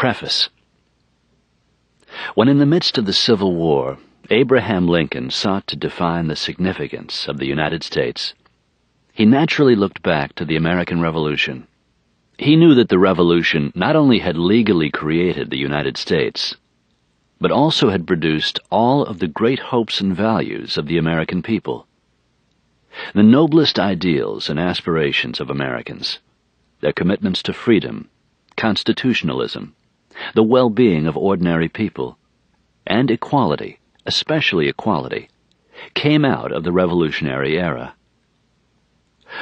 Preface. When in the midst of the Civil War, Abraham Lincoln sought to define the significance of the United States, he naturally looked back to the American Revolution. He knew that the Revolution not only had legally created the United States, but also had produced all of the great hopes and values of the American people. The noblest ideals and aspirations of Americans, their commitments to freedom, constitutionalism, the well-being of ordinary people, and equality, especially equality, came out of the Revolutionary era.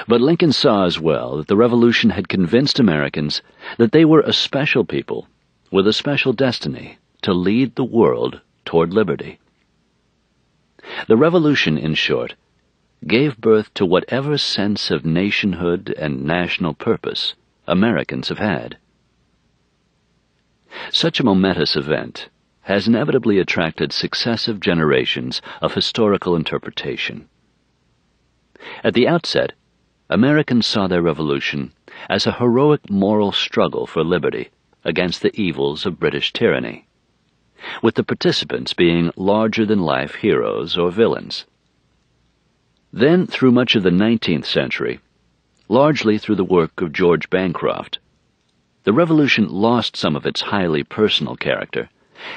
But Lincoln saw as well that the Revolution had convinced Americans that they were a special people with a special destiny to lead the world toward liberty. The Revolution, in short, gave birth to whatever sense of nationhood and national purpose Americans have had. Such a momentous event has inevitably attracted successive generations of historical interpretation. At the outset, Americans saw their revolution as a heroic moral struggle for liberty against the evils of British tyranny, with the participants being larger-than-life heroes or villains. Then, through much of the 19th century, largely through the work of George Bancroft, the Revolution lost some of its highly personal character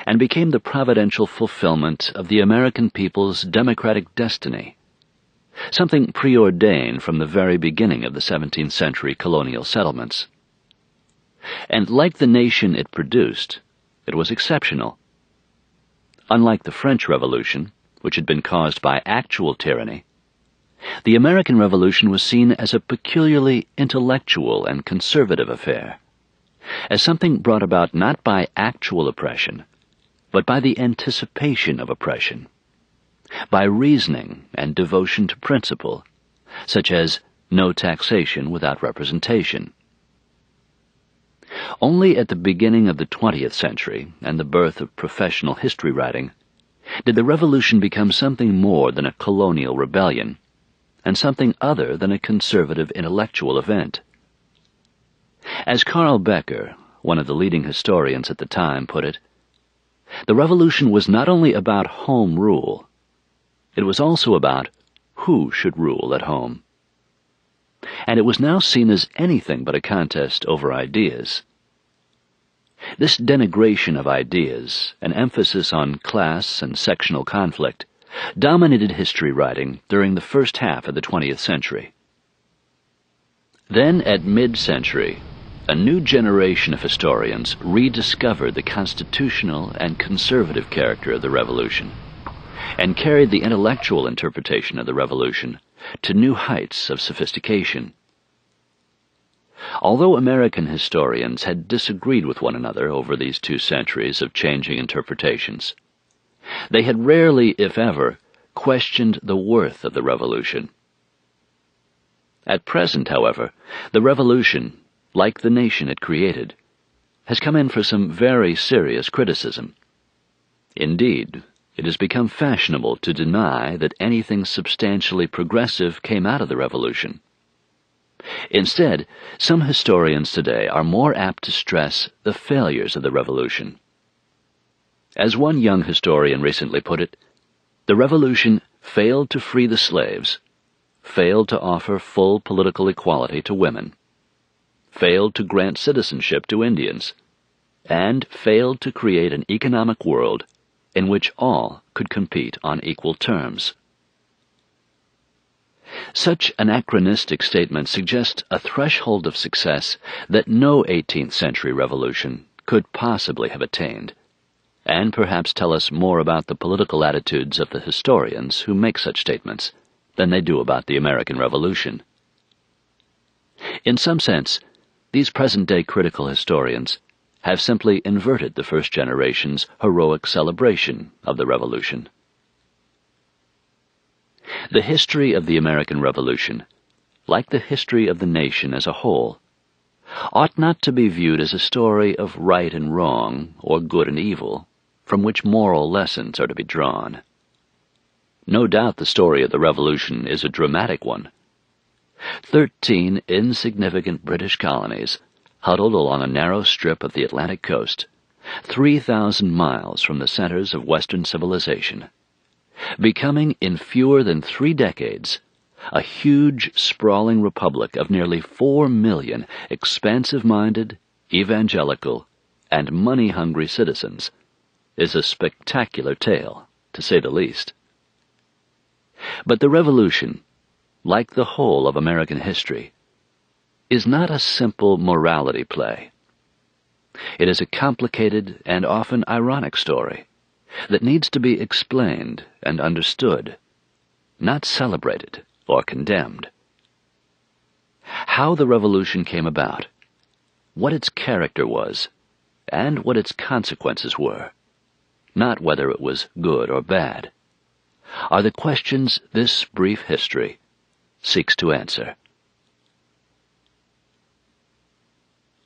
and became the providential fulfillment of the American people's democratic destiny, something preordained from the very beginning of the 17th century colonial settlements. And like the nation it produced, it was exceptional. Unlike the French Revolution, which had been caused by actual tyranny, the American Revolution was seen as a peculiarly intellectual and conservative affair, as something brought about not by actual oppression, but by the anticipation of oppression, by reasoning and devotion to principle, such as no taxation without representation. Only at the beginning of the 20th century and the birth of professional history writing did the Revolution become something more than a colonial rebellion, and something other than a conservative intellectual event. As Carl Becker, one of the leading historians at the time, put it, the Revolution was not only about home rule, it was also about who should rule at home. And it was now seen as anything but a contest over ideas. This denigration of ideas, an emphasis on class and sectional conflict, dominated history writing during the first half of the 20th century. Then, at mid-century, a new generation of historians rediscovered the constitutional and conservative character of the Revolution, and carried the intellectual interpretation of the Revolution to new heights of sophistication. Although American historians had disagreed with one another over these 2 centuries of changing interpretations, they had rarely, if ever, questioned the worth of the Revolution. At present, however, the Revolution, like the nation it created, has come in for some very serious criticism. Indeed, it has become fashionable to deny that anything substantially progressive came out of the Revolution. Instead, some historians today are more apt to stress the failures of the Revolution. As one young historian recently put it, the Revolution failed to free the slaves, failed to offer full political equality to women, failed to grant citizenship to Indians, and failed to create an economic world in which all could compete on equal terms. Such anachronistic statements suggest a threshold of success that no 18th century revolution could possibly have attained, and perhaps tell us more about the political attitudes of the historians who make such statements than they do about the American Revolution. In some sense, these present-day critical historians have simply inverted the first generation's heroic celebration of the Revolution. The history of the American Revolution, like the history of the nation as a whole, ought not to be viewed as a story of right and wrong or good and evil, from which moral lessons are to be drawn. No doubt the story of the Revolution is a dramatic one. 13 insignificant British colonies, huddled along a narrow strip of the Atlantic coast, 3,000 miles from the centers of Western civilization, becoming in fewer than 3 decades a huge, sprawling republic of nearly 4 million expansive-minded, evangelical, and money-hungry citizens is a spectacular tale, to say the least. But the Revolution, like the whole of American history, is not a simple morality play. It is a complicated and often ironic story that needs to be explained and understood, not celebrated or condemned. How the Revolution came about, what its character was, and what its consequences were, not whether it was good or bad, are the questions this brief history seeks to answer.